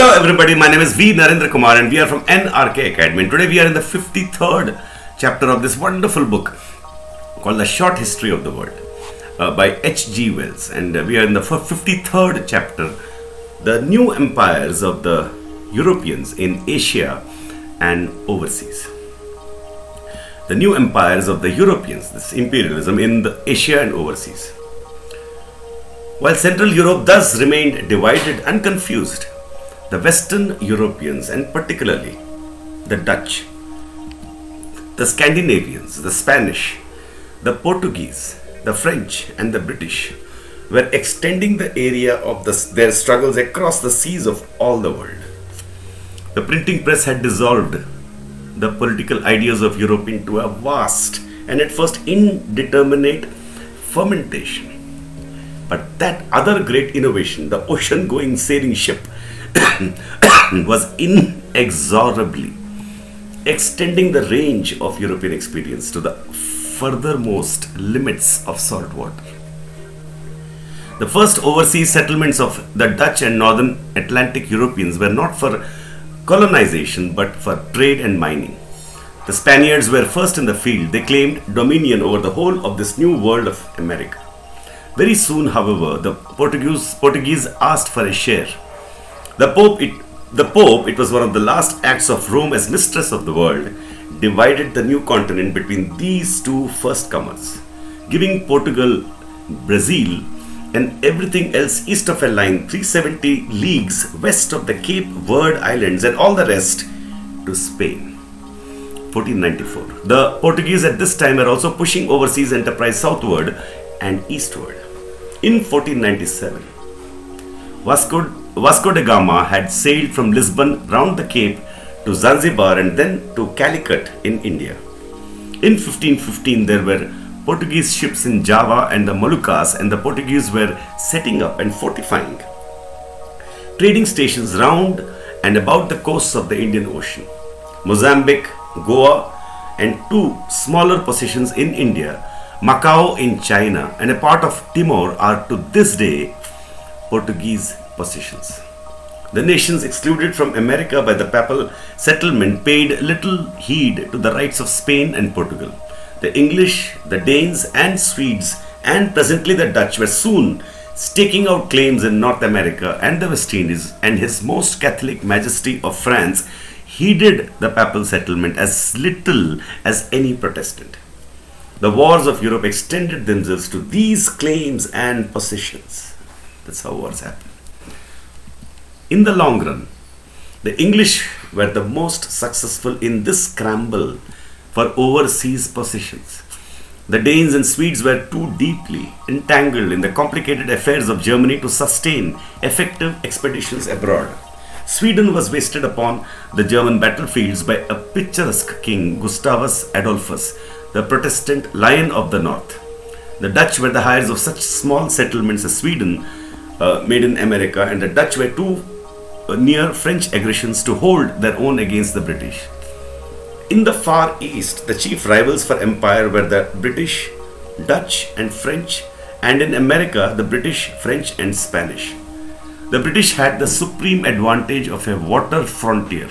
Hello everybody, my name is V. Narendra Kumar and we are from NRK Academy. And today we are in the 53rd chapter of this wonderful book called The Short History of the World by H.G. Wells. And we are in the 53rd chapter, the new empires of the Europeans in Asia and overseas. The new empires of the Europeans, this imperialism in the Asia and overseas. While Central Europe thus remained divided and confused, the Western Europeans, and particularly the Dutch, the Scandinavians, the Spanish, the Portuguese, the French, and the British, were extending the area of their struggles across the seas of all the world. The printing press had dissolved the political ideas of Europe into a vast and at first indeterminate fermentation. But that other great innovation, the ocean-going sailing ship, was inexorably extending the range of European experience to the furthermost limits of salt water. The first overseas settlements of the Dutch and Northern Atlantic Europeans were not for colonization but for trade and mining. The Spaniards were first in the field. They claimed dominion over the whole of this new world of America. Very soon, however, the Portuguese asked for a share. The Pope, it was one of the last acts of Rome as mistress of the world, divided the new continent between these two firstcomers, giving Portugal, Brazil, and everything else east of a line 370 leagues west of the Cape Verde Islands and all the rest to Spain. 1494. The Portuguese at this time were also pushing overseas enterprise southward and eastward. In 1497, Vasco da Gama had sailed from Lisbon round the Cape to Zanzibar and then to Calicut in India. In 1515, there were Portuguese ships in Java and the Moluccas, and the Portuguese were setting up and fortifying trading stations round and about the coasts of the Indian Ocean. Mozambique, Goa, and two smaller possessions in India, Macau in China, and a part of Timor are to this day Portuguese possessions. The nations excluded from America by the papal settlement paid little heed to the rights of Spain and Portugal. The English, the Danes, and Swedes, and presently the Dutch were soon staking out claims in North America and the West Indies, and His Most Catholic Majesty of France heeded the papal settlement as little as any Protestant. The wars of Europe extended themselves to these claims and possessions. That's how wars happen. In the long run, the English were the most successful in this scramble for overseas possessions. The Danes and Swedes were too deeply entangled in the complicated affairs of Germany to sustain effective expeditions abroad. Sweden was wasted upon the German battlefields by a picturesque king, Gustavus Adolphus, the Protestant Lion of the North. The Dutch were the heirs of such small settlements as Sweden made in America, and the Dutch were too near French aggressions to hold their own against the British. In the Far East, the chief rivals for empire were the British, Dutch, and French, and in America, the British, French, and Spanish. The British had the supreme advantage of a water frontier.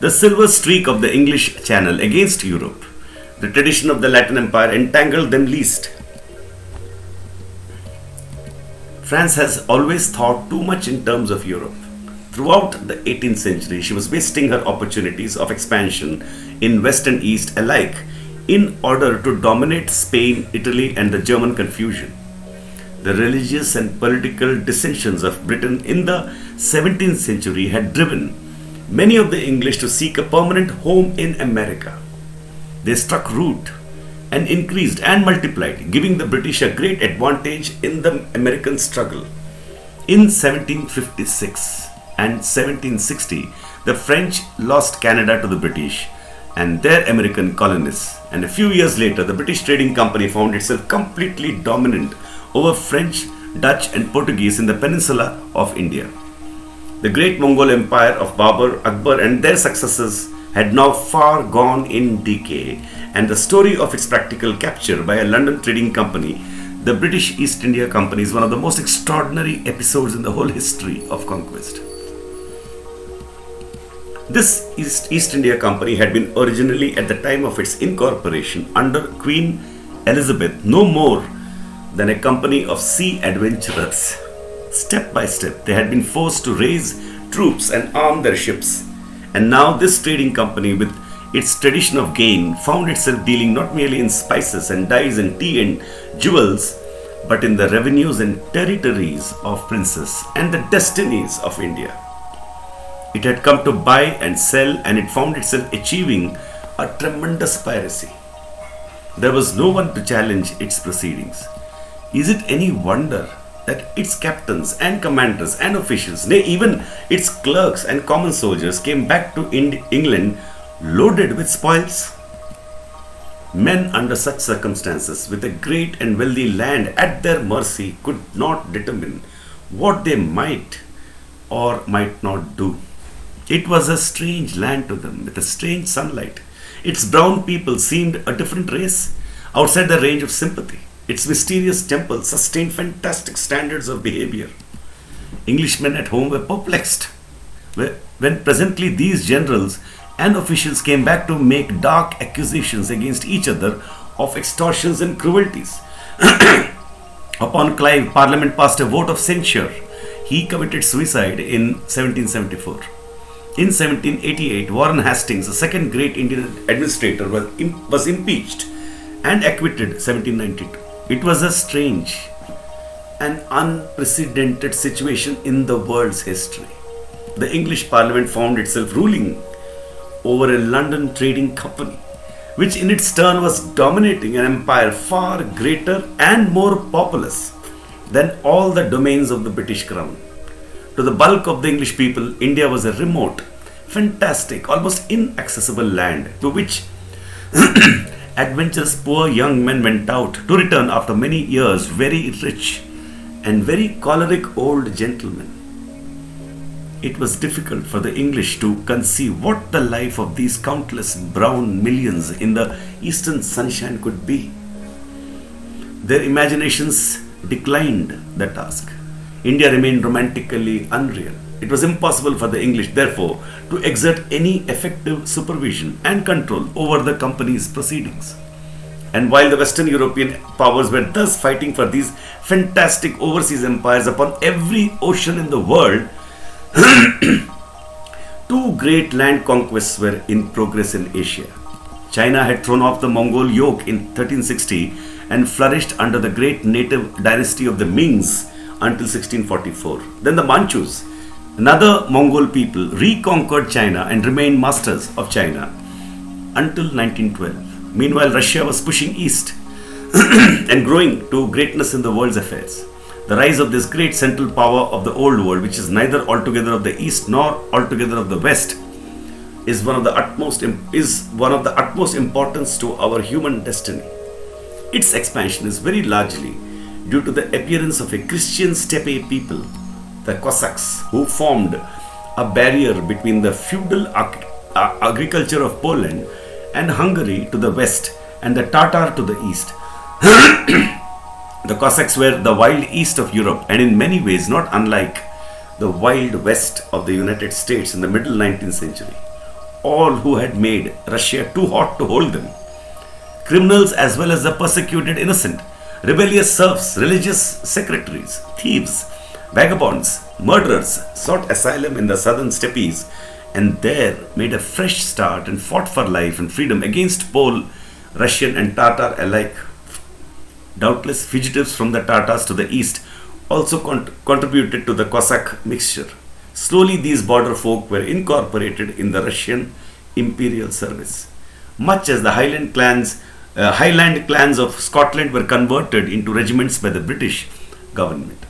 The silver streak of the English Channel against Europe, the tradition of the Latin Empire, entangled them least. France has always thought too much in terms of Europe. Throughout the 18th century, she was wasting her opportunities of expansion in West and East alike in order to dominate Spain, Italy, and the German confusion. The religious and political dissensions of Britain in the 17th century had driven many of the English to seek a permanent home in America. They struck root and increased and multiplied, giving the British a great advantage in the American struggle. In 1756 and 1760, the French lost Canada to the British and their American colonists, and a few years later, the British Trading Company found itself completely dominant over French, Dutch, and Portuguese in the peninsula of India. The great Mongol Empire of Babur, Akbar, and their successors had now far gone in decay, and the story of its practical capture by a London trading company, The British East India Company is one of the most extraordinary episodes in the whole history of conquest. This East India Company had been originally, at the time of its incorporation under Queen Elizabeth, no more than a company of sea adventurers. Step by step, they had been forced to raise troops and arm their ships. And now this trading company, with its tradition of gain, found itself dealing not merely in spices and dyes and tea and jewels, but in the revenues and territories of princes and the destinies of India. It had come to buy and sell, and it found itself achieving a tremendous piracy. There was no one to challenge its proceedings. Is it any wonder that its captains and commanders and officials, nay, even its clerks and common soldiers, came back to England loaded with spoils? Men under such circumstances, with a great and wealthy land at their mercy, could not determine what they might or might not do. It was a strange land to them, with a strange sunlight. Its brown people seemed a different race, outside the range of sympathy. Its mysterious temples sustained fantastic standards of behavior. Englishmen at home were perplexed when presently these generals and officials came back to make dark accusations against each other of extortions and cruelties. Upon Clive, Parliament passed a vote of censure. He committed suicide in 1774. In 1788, Warren Hastings, the second great Indian administrator, was impeached and acquitted 1792. It was a strange and unprecedented situation in the world's history. The English Parliament found itself ruling over a London trading company, which in its turn was dominating an empire far greater and more populous than all the domains of the British Crown. To the bulk of the English people, India was a remote, fantastic, almost inaccessible land to which adventurous poor young men went out to return after many years very rich and very choleric old gentlemen. It was difficult for the English to conceive what the life of these countless brown millions in the eastern sunshine could be. Their imaginations declined the task. India remained romantically unreal. It was impossible for the English, therefore, to exert any effective supervision and control over the company's proceedings. And while the Western European powers were thus fighting for these fantastic overseas empires upon every ocean in the world, two great land conquests were in progress in Asia. China had thrown off the Mongol yoke in 1360 and flourished under the great native dynasty of the Mings until 1644. Then the Manchus, another Mongol people, reconquered China and remained masters of China until 1912. Meanwhile, Russia was pushing east and growing to greatness in the world's affairs. The rise of this great central power of the old world, which is neither altogether of the east nor altogether of the west, is one of the utmost importance to our human destiny. Its expansion is very largely due to the appearance of a Christian steppe people, the Cossacks, who formed a barrier between the feudal agriculture of Poland and Hungary to the west and the Tatar to the east. The Cossacks were the wild east of Europe, and in many ways not unlike the wild west of the United States in the middle 19th century. All who had made Russia too hot to hold them, criminals as well as the persecuted innocent, rebellious serfs, religious secretaries, thieves, vagabonds, murderers, sought asylum in the southern steppes and there made a fresh start and fought for life and freedom against Pole, Russian and Tatar alike. Doubtless, fugitives from the Tatars to the east also contributed to the Cossack mixture. Slowly, these border folk were incorporated in the Russian imperial service, much as the Highland clans of Scotland were converted into regiments by the British government.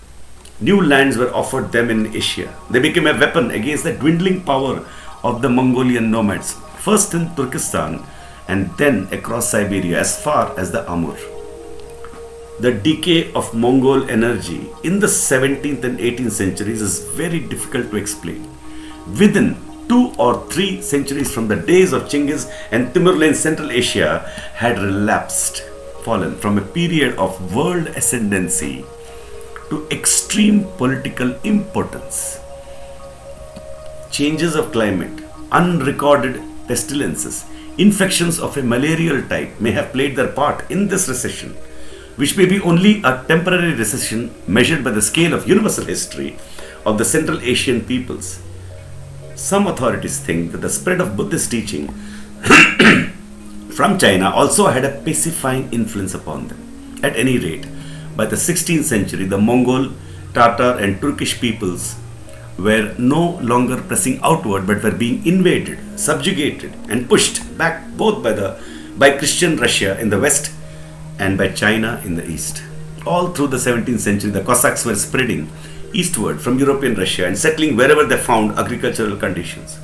New lands were offered them in Asia. They became a weapon against the dwindling power of the Mongolian nomads, first in Turkestan and then across Siberia as far as the Amur. The decay of Mongol energy in the 17th and 18th centuries is very difficult to explain. Within 2 or 3 centuries from the days of Chinggis and Timur in Central Asia had relapsed. fallen from a period of world ascendancy to extreme political impotence. Changes of climate, unrecorded pestilences, infections of a malarial type may have played their part in this recession, which may be only a temporary recession measured by the scale of universal history of the Central Asian peoples. Some authorities think that the spread of Buddhist teaching from China also had a pacifying influence upon them. At any rate, by the 16th century, the Mongol, Tatar, and Turkish peoples were no longer pressing outward but were being invaded, subjugated, and pushed back both by Christian Russia in the west and by China in the east. All through the 17th century, the Cossacks were spreading eastward from European Russia and settling wherever they found agricultural conditions.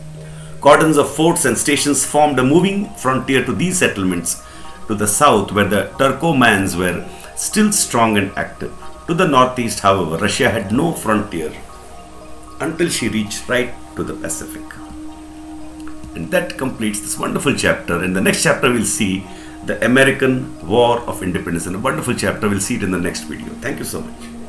Cordons of forts and stations formed a moving frontier to these settlements to the south, where the Turkomans were still strong and active. To the northeast, however, Russia had no frontier until she reached right to the Pacific. And that completes this wonderful chapter. In the next chapter, we'll see the American War of Independence. And a wonderful chapter. We'll see it in the next video. Thank you so much.